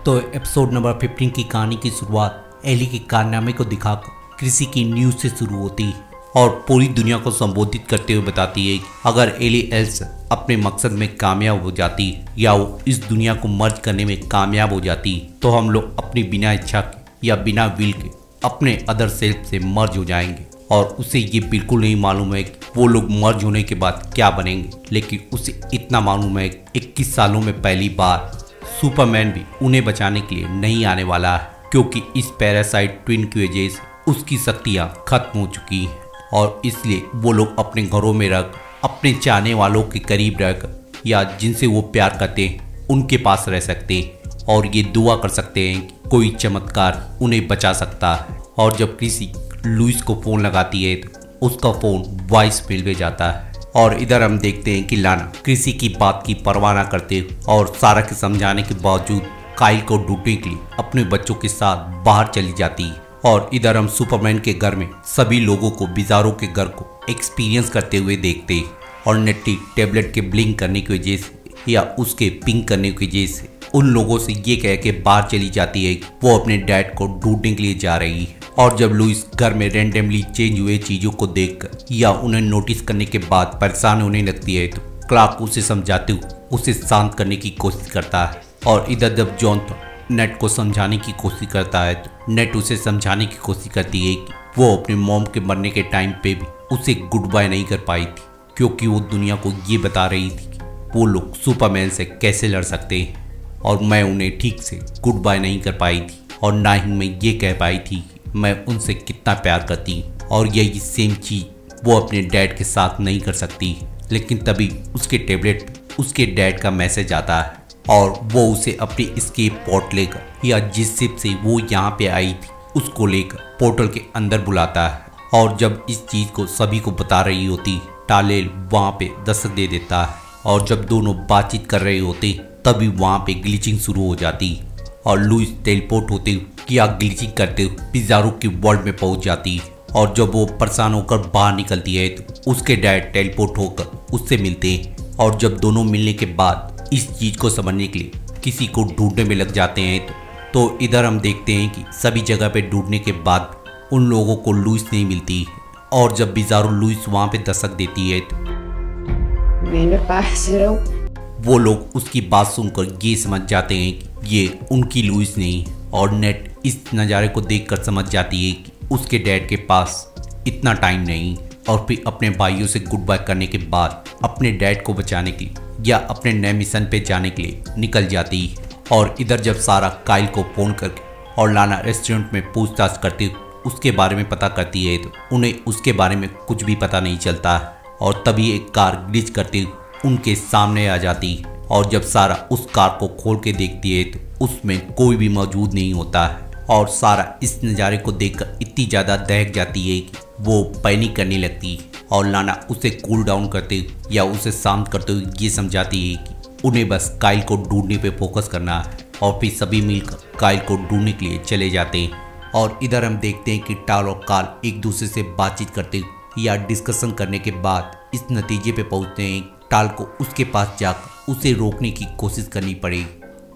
तो episode number 15 की कहानी की शुरुआत एली के कारनामे को दिखाकर कृषि की न्यूज से शुरू होती है और पूरी दुनिया को संबोधित करते हुए बताती है कि अगर एली एल्स अपने मकसद में कामयाब हो जाती या वो इस दुनिया को मर्ज करने में कामयाब हो जाती तो हम लोग अपनी बिना इच्छा के या बिना विल के अपने अदर सेल्फ से मर्ज हो जाएंगे। और उसे ये बिल्कुल नहीं मालूम है कि वो लोग मर्ज होने के बाद क्या बनेंगे, लेकिन उसे इतना मालूम है कि 21 सालों में पहली बार सुपरमैन भी उन्हें बचाने के लिए नहीं आने वाला है, क्योंकि इस पैरासाइट ट्विन की वजह से उसकी शक्तियाँ खत्म हो चुकी हैं और इसलिए वो लोग अपने घरों में रख अपने चाहने वालों के करीब रहकर या जिनसे वो प्यार करते हैं उनके पास रह सकते हैं और ये दुआ कर सकते हैं कि कोई चमत्कार उन्हें बचा सकता है। और जब किसी लुइस को फ़ोन लगाती है तो उसका फ़ोन वॉइस मेल में जाता है और इधर हम देखते हैं कि लाना किसी की बात की परवाह ना करते और सारा के समझाने के बावजूद काइल को ढूंढने के लिए अपने बच्चों के साथ बाहर चली जाती है। और इधर हम सुपरमैन के घर में सभी लोगों को बिजारो के घर को एक्सपीरियंस करते हुए देखते हैं और नेट्टी टैबलेट के ब्लिंक करने की वजह से या उसके पिंक करने की वजह से उन लोगों से ये कह के बाहर चली जाती है कि वो अपने डैड को ढूंढने के लिए जा रही है। और जब लुइस घर में रैंडमली चेंज हुए चीज़ों को देखकर या उन्हें नोटिस करने के बाद परेशान होने लगती है तो क्लार्क उसे समझाते हुए उसे शांत करने की कोशिश करता है। और इधर जब जॉन नेट को समझाने की कोशिश करता है तो नेट उसे समझाने की कोशिश करती है कि वो अपने मॉम के मरने के टाइम पे भी उसे गुड बाय नहीं कर पाई थी, क्योंकि वो दुनिया को ये बता रही थी कि वो लोग सुपरमैन से कैसे लड़ सकते हैं और मैं उन्हें ठीक से गुड बाय नहीं कर पाई थी और ना ही मैं ये कह पाई थी कि मैं उनसे कितना प्यार करती हूँ। और यही सेम चीज़ वो अपने डैड के साथ नहीं कर सकती। लेकिन तभी उसके टैबलेट पे उसके डैड का मैसेज आता है और वो उसे अपनी एस्केप पॉट लेकर या जिस शिप से वो यहाँ पे आई थी उसको लेकर पोर्टल के अंदर बुलाता है। और जब इस चीज़ को सभी को बता रही होती टालेल वहाँ पे दस्तक दे देता है और जब दोनों बातचीत कर रहे होते तभी वहाँ पे ग्लिचिंग शुरू हो जाती और लुइस टेलीपोर्ट होते हुए या ग्लिचिंग करते हुए पिज़ारो की वर्ल्ड में पहुँच जाती है। और जब वो परेशान होकर बाहर निकलती है तो उसके डैड टेलीपोर्ट होकर उससे मिलते हैं और जब दोनों मिलने के बाद इस चीज़ को समझने के लिए किसी को ढूंढने में लग जाते हैं तो इधर हम देखते हैं कि सभी जगह पे ढूंढने के बाद उन लोगों को लुइस नहीं मिलती और जब बिज़ारो लुइस वहाँ पे दस्तक देती है तो वो लोग उसकी बात सुनकर ये समझ जाते हैं कि ये उनकी लुइस नहीं है। और नेट इस नज़ारे को देखकर समझ जाती है कि उसके डैड के पास इतना टाइम नहीं और फिर अपने भाइयों से गुड बाय करने के बाद अपने डैड को बचाने के लिए या अपने नए मिशन पे जाने के लिए निकल जाती है। और इधर जब सारा काइल को फ़ोन करके और लाना रेस्टोरेंट में पूछताछ करते उसके बारे में पता करती है तो उन्हें उसके बारे में कुछ भी पता नहीं चलता है। और तभी एक कार ग्लिच करते उनके सामने आ जाती है और जब सारा उस कार को खोल के देखती है तो उसमें कोई भी मौजूद नहीं होता है। और सारा इस नज़ारे को देखकर इतनी ज़्यादा दहक जाती है कि वो पैनिक करने लगती है और लाना उसे कूल डाउन करते या उसे शांत करते हुए ये समझाती है कि उन्हें बस काइल को ढूंढने पे फोकस करना है। और फिर सभी मिलकर काइल को ढूंढने के लिए चले जाते हैं। और इधर हम देखते हैं कि टाल और काल एक दूसरे से बातचीत करते या डिस्कशन करने के बाद इस नतीजे पे पहुंचते हैं टाल को उसके पास जाकर उसे रोकने की कोशिश करनी पड़ेगी।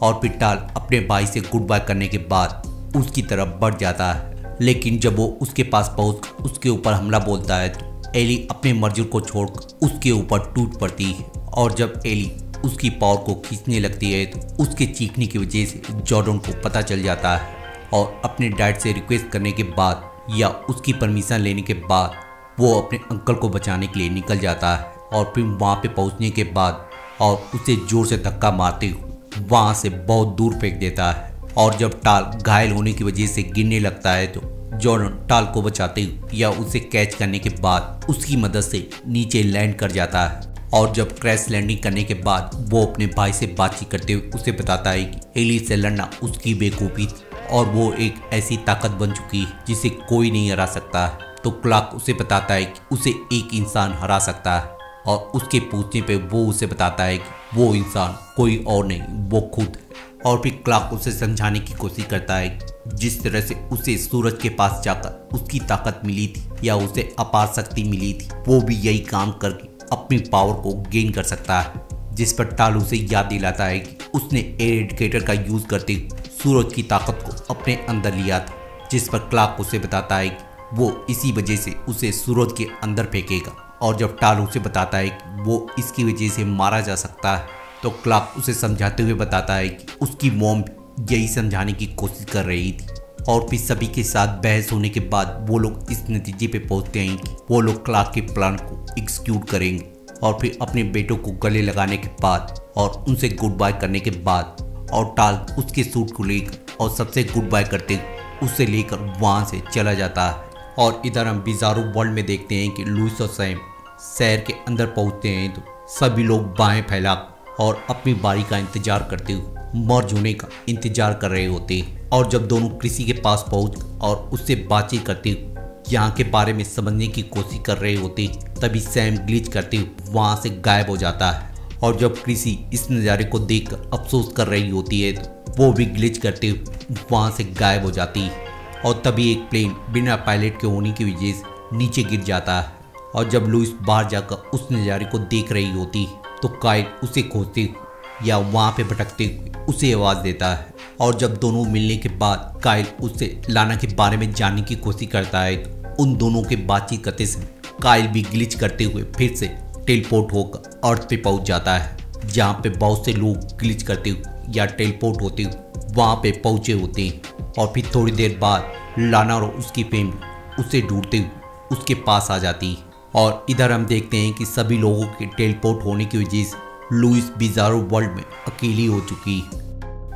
और फिर टाल अपने भाई से गुड बाय करने के बाद उसकी तरफ बढ़ जाता है, लेकिन जब वो उसके पास पहुंच उसके ऊपर हमला बोलता है तो एली अपने मर्जर को छोड़कर उसके ऊपर टूट पड़ती है। और जब एली उसकी पावर को खींचने लगती है तो उसके चीखने की वजह से जॉर्डन को पता चल जाता है और अपने डैड से रिक्वेस्ट करने के बाद या उसकी परमिशन लेने के बाद वो अपने अंकल को बचाने के लिए निकल जाता है। और फिर वहाँ पे पहुँचने के बाद और उसे जोर से धक्का मारते हुए वहाँ से बहुत दूर फेंक देता है। और जब टाल घायल होने की वजह से गिरने लगता है तो जॉर्डन टाल को बचाते हुए या उसे कैच करने के बाद उसकी मदद से नीचे लैंड कर जाता है। और जब क्रैश लैंडिंग करने के बाद वो अपने भाई से बातचीत करते हुए उसे बताता है कि एली से लड़ना उसकी बेवकूफ़ी थी और वो एक ऐसी ताकत बन चुकी है जिसे कोई नहीं हरा सकता है। तो क्लार्क उसे बताता है कि उसे एक इंसान हरा सकता है और उसके पूछने पे वो उसे बताता है कि वो इंसान कोई और नहीं वो खुद है। और फिर क्लार्क उसे समझाने की कोशिश करता है कि जिस तरह से उसे सूरज के पास जाकर उसकी ताकत मिली थी या उसे अपार शक्ति मिली थी वो भी यही काम करके अपनी पावर को गेन कर सकता है। जिस पर टाल उसे याद दिलाता है कि उसने एयर इंडिकेटर का यूज करते सूरज की ताकत को अपने अंदर लिया था, जिस पर क्लार्क उसे बताता है कि वो इसी वजह से उसे सूरज के अंदर फेंकेगा। और जब टाल उसे बताता है कि वो इसकी वजह से मारा जा सकता है, तो क्लार्क उसे समझाते हुए बताता है कि उसकी मॉम यही समझाने की कोशिश कर रही थी। और फिर सभी के साथ बहस होने के बाद वो लोग इस नतीजे पे पहुंचते हैं कि वो लोग क्लार्क के प्लान को एग्जीक्यूट करेंगे। और फिर अपने बेटों को गले लगाने के बाद और उनसे गुड बाय करने के बाद और टाल उसके सूट को लेकर और सबसे गुड बाय करते उसे लेकर वहाँ से चला जाता है। और इधर हम बिजारो वर्ल्ड में देखते हैं कि लुइस और सैम शहर के अंदर पहुँचते हैं तो सभी लोग बाहें फैला और अपनी बारी का इंतजार करते हुए मर्ज होने का इंतजार कर रहे होते हैं। और जब दोनों कृषि के पास पहुँच और उससे बातचीत करते हुए यहाँ के बारे में समझने की कोशिश कर रहे होते, तभी सैम ग्लिच करते हुए वहाँ से गायब हो जाता है। और जब कृषि इस नज़ारे को देखकर अफसोस कर रही होती है तो वो भी ग्लिच करते हुए वहाँ से गायब हो जाती है। और तभी एक प्लेन बिना पायलट के होने की वजह से नीचे गिर जाता है। और जब लुइस बाहर जाकर उस नज़ारे को देख रही होती तो काइल उसे खोजते हुए या वहाँ पे भटकते हुए उसे आवाज़ देता है। और जब दोनों मिलने के बाद काइल उससे लाना के बारे में जानने की कोशिश करता है तो उन दोनों के बातचीत करते समय काइल भी ग्लिच करते हुए फिर से टेलीपोर्ट होकर अर्थ पे पहुंच जाता है, जहां पे बहुत से लोग ग्लिच करते हुए या टेलीपोर्ट होते हुए वहां पे पहुंचे होते हैं। और फिर थोड़ी देर बाद लाना और उसकी फैमिली उसे ढूंढते हुए उसके पास आ जाती है। और इधर हम देखते हैं कि सभी लोगों के टेलीपोर्ट होने की वजह से लुइस बिजारो वर्ल्ड में अकेली हो चुकी है।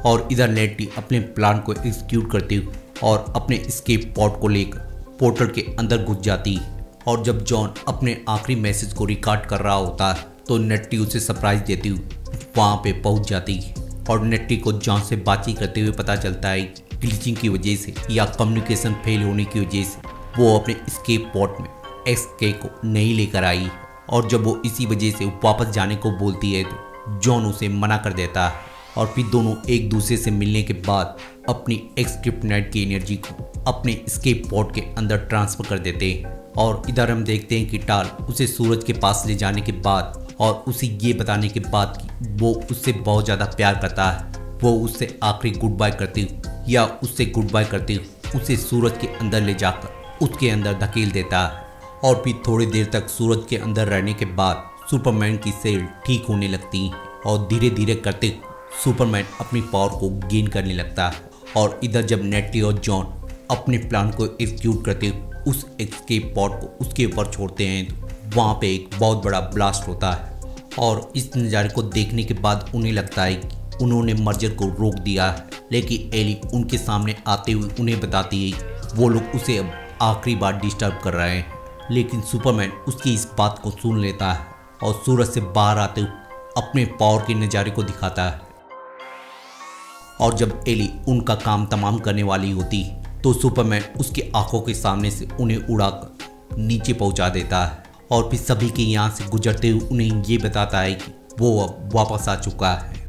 और इधर नेटी अपने प्लान को एग्जीक्यूट करते हुए और अपने एस्केप पॉड को लेकर पोर्टल के अंदर घुस जाती है। और जब जॉन अपने आखिरी मैसेज को रिकॉर्ड कर रहा होता है तो नेट्टी उसे सरप्राइज देती हुई वहाँ पे पहुँच जाती है। और नेट्टी को जॉन से बातचीत करते हुए पता चलता है कि ग्लिचिंग की वजह से या कम्युनिकेशन फेल होने की वजह से वो अपने एस्केप पॉड में एक्सके को नहीं लेकर आई। और जब वो इसी वजह से वापस जाने को बोलती है तो जॉन उसे मना कर देता है। और फिर दोनों एक दूसरे से मिलने के बाद अपनी एक्स-क्रिप्टोनाइट की एनर्जी को अपने एस्केप पॉड के अंदर ट्रांसफर कर देते हैं। और इधर हम देखते हैं कि टाल उसे सूरज के पास ले जाने के बाद और उसे ये बताने के बाद कि वो उससे बहुत ज़्यादा प्यार करता है, वो उससे आखिरी गुड बाय करते हुए या उससे गुड बाय करते हुए उसे सूरज के अंदर ले जाकर उसके अंदर धकेल देता है। और फिर थोड़ी देर तक सूरज के अंदर रहने के बाद सुपरमैन की सेल ठीक होने लगती है और धीरे धीरे करते सुपरमैन अपनी पावर को गेन करने लगता है। और इधर जब नेटी और जॉन अपने प्लान को एग्जीक्यूट करते हुए उस एस्केप पॉड को उसके ऊपर छोड़ते हैं तो वहाँ पे एक बहुत बड़ा ब्लास्ट होता है। और इस नज़ारे को देखने के बाद उन्हें लगता है कि उन्होंने मर्जर को रोक दिया है, लेकिन एली उनके सामने आते हुए उन्हें बताती है कि वो लोग उसे अब आखिरी बार डिस्टर्ब कर रहे हैं। लेकिन सुपरमैन उसकी इस बात को सुन लेता है और सूरज से बाहर आते हुए अपने पावर के नज़ारे को दिखाता है। और जब एली उनका काम तमाम करने वाली होती तो सुपरमैन उसकी आंखों के सामने से उन्हें उड़ाकर नीचे पहुंचा देता है। और फिर सभी के यहाँ से गुजरते हुए उन्हें ये बताता है कि वो अब वापस आ चुका है।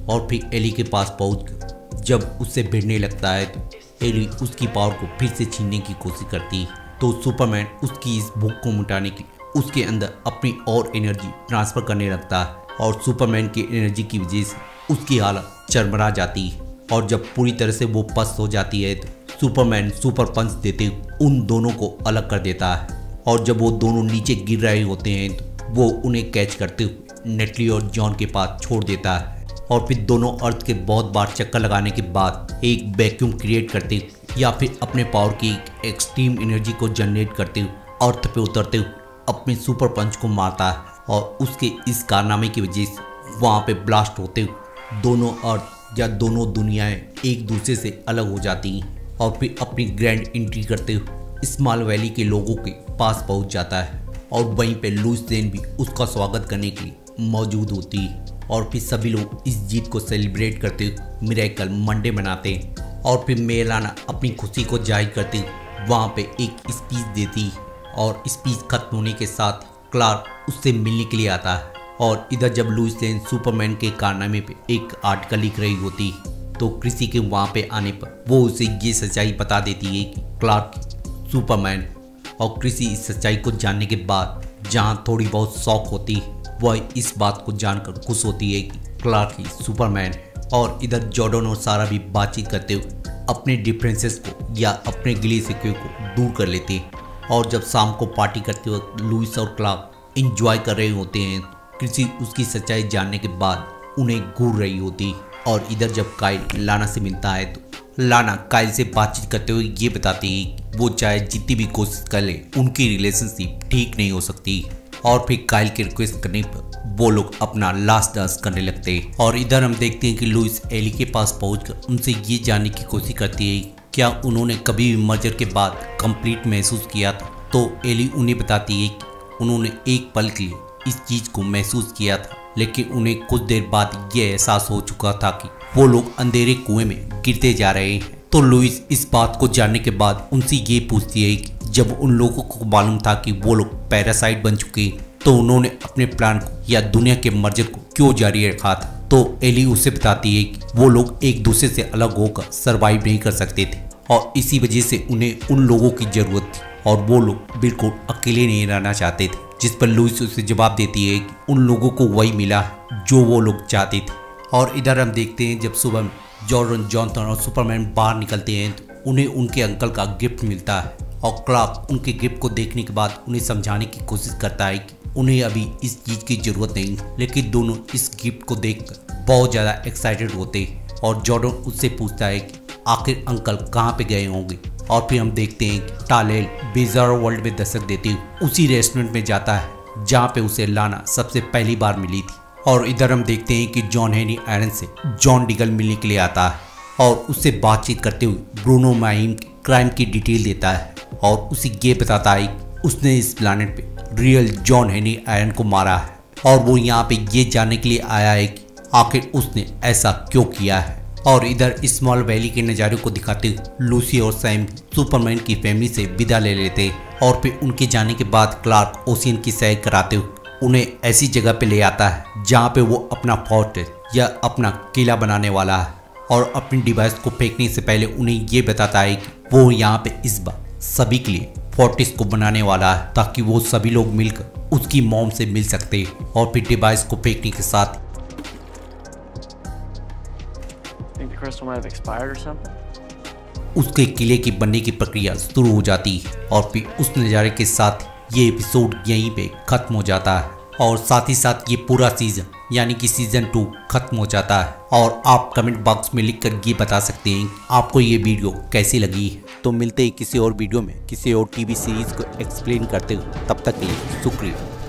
और फिर एली के पास पहुंचकर जब उससे भिड़ने लगता है तो एली उसकी पावर को फिर से छीनने की कोशिश करती है। तो सुपरमैन उसकी इस भूख को मिटाने के लिए उसके अंदर अपनी और एनर्जी ट्रांसफ़र करने लगता है। और सुपरमैन की एनर्जी की वजह से उसकी हालत चरमरा जाती है। और जब पूरी तरह से वो पस्त हो जाती है तो सुपरमैन सुपर पंच देते हुए उन दोनों को अलग कर देता है। और जब वो दोनों नीचे गिर रहे होते हैं तो वो उन्हें कैच करते हुए नेटली और जॉन के पास छोड़ देता है। और फिर दोनों अर्थ के बहुत बार चक्कर लगाने के बाद एक वैक्यूम क्रिएट करते हुए या फिर अपने पावर की एक एक्सट्रीम एनर्जी को जनरेट करते हुए अर्थ पे उतरते हुए अपने सुपर पंच को मारता है। और उसके इस कारनामे की वजह से वहाँ पे ब्लास्ट होते हुए दोनों अर्थ या दोनों दुनियाएं एक दूसरे से अलग हो जाती हैं। और फिर अपनी ग्रैंड एंट्री करते हुए स्मॉल वैली के लोगों के पास पहुंच जाता है। और वहीं पे लुइस लेन भी उसका स्वागत करने के लिए मौजूद होती है। और फिर सभी लोग इस जीत को सेलिब्रेट करते हुए मिरेकल मंडे मनाते हैं। और फिर मेलाना अपनी खुशी को जाहिर करते हुए वहाँ पे एक स्पीच देती है। और स्पीच खत्म होने के साथ क्लार्क उससे मिलने के लिए आता है। और इधर जब लुइस लेन सुपरमैन के कारनामे पे एक आर्टिकल लिख रही होती तो कृषि के वहाँ पे आने पर वो उसे ये सच्चाई बता देती है कि क्लार्क सुपरमैन। और कृषि इस सच्चाई को जानने के बाद जहाँ थोड़ी बहुत शौक होती है, वह इस बात को जानकर खुश होती है कि क्लार्क ही सुपरमैन है। और इधर जॉर्डन और सारा भी बातचीत करते हुए अपने डिफरेंसेस को या अपने गिले शिकवे को दूर कर लेते हैं। और जब शाम को पार्टी करते वक्त लुइस और क्लार्क एंजॉय कर रहे होते हैं, क्रिसी उसकी सच्चाई जानने के बाद उन्हें घूर रही होती। और इधर जब काइल लाना से मिलता है तो लाना काइल से बातचीत करते हुए ये बताती है वो चाहे जितनी भी कोशिश कर ले उनकी रिलेशनशिप ठीक नहीं हो सकती। और फिर काइल के रिक्वेस्ट करने पर वो लोग अपना लास्ट डांस करने लगते हैं। और इधर हम देखते हैं कि लुइस एली के पास पहुंचकर उनसे ये जानने की कोशिश करती है क्या उन्होंने कभी भी मर्जर के बाद कंप्लीट महसूस किया था। तो एली उन्हें बताती है कि उन्होंने एक पल के लिए इस चीज को महसूस किया था, लेकिन उन्हें कुछ देर बाद ये एहसास हो चुका था कि वो लोग अंधेरे कुएं में गिरते जा रहे हैं। तो लुइस इस बात को जानने के बाद उनसे ये पूछती है कि जब उन लोगों को मालूम था कि वो लोग पैरासाइट बन चुके हैं तो उन्होंने अपने प्लान को या दुनिया के मर्जर को क्यों जारी रखा था। तो एली उसे बताती है कि वो लोग एक दूसरे से अलग होकर सरवाइव नहीं कर सकते थे और इसी वजह से उन्हें उन लोगों की जरूरत थी और वो लोग बिल्कुल अकेले नहीं रहना चाहते थे। जिस पर लुइस उसे जवाब देती है कि उन लोगों को वही मिला जो वो लोग चाहते थे। और इधर हम देखते हैं जब सुबह जॉर्डन, जॉनथन और सुपरमैन बाहर निकलते हैं तो उन्हें उनके अंकल का गिफ्ट मिलता है और क्लार्क उनके गिफ्ट को देखने के बाद उन्हें समझाने की कोशिश करता है कि उन्हें अभी इस चीज़ की ज़रूरत नहीं, लेकिन दोनों इस गिफ्ट को देखकर बहुत ज़्यादा एक्साइटेड होते हैं। और जॉर्डन उससे पूछता है कि आखिर अंकल कहाँ पे गए होंगे। और फिर हम देखते हैं कि टालेल बिज़ारो वर्ल्ड में दस्तक देते हुए उसी रेस्टोरेंट में जाता है जहाँ पे उसे लाना सबसे पहली बार मिली थी। और इधर हम देखते हैं कि जॉन हेनरी आयरन से जॉन डिगल मिलने के लिए आता है और उससे बातचीत करते हुए ब्रूनो माहिम के क्राइम की डिटेल देता है और उसे ये बताता है कि उसने इस प्लानेट पे रियल जॉन हेनरी आयरन को मारा है और वो यहाँ पे ये जानने के लिए आया है कि आखिर उसने ऐसा क्यों किया है। और इधर स्मॉल वैली के नज़ारे को दिखाते हुए लूसी और सैम सुपरमैन की फैमिली से विदा ले लेते हैं और फिर उनके जाने के बाद क्लार्क ओशियन की सैर कराते हुए उन्हें ऐसी जगह पे ले आता है जहाँ पे वो अपना फोर्ट या अपना किला बनाने वाला है और अपनी डिवाइस को फेंकने से पहले उन्हें ये बताता है कि वो यहाँ पे इस बार सभी के लिए फोर्टिस को बनाने वाला है ताकि वो सभी लोग मिलकर उसकी मॉम से मिल सकते हैं। और फिर डिवाइस को फेंकने के साथ उसके किले की बनने की प्रक्रिया शुरू हो जाती है और फिर उस नज़ारे के साथ ये एपिसोड यहीं पे खत्म हो जाता है और साथ ही साथ ये पूरा सीजन यानी कि सीजन 2 खत्म हो जाता है। और आप कमेंट बॉक्स में लिखकर ये बता सकते हैं आपको ये वीडियो कैसी लगी है। तो मिलते हैं किसी और वीडियो में किसी और टीवी सीरीज को एक्सप्लेन करते हुए, तब तक के लिए शुक्रिया।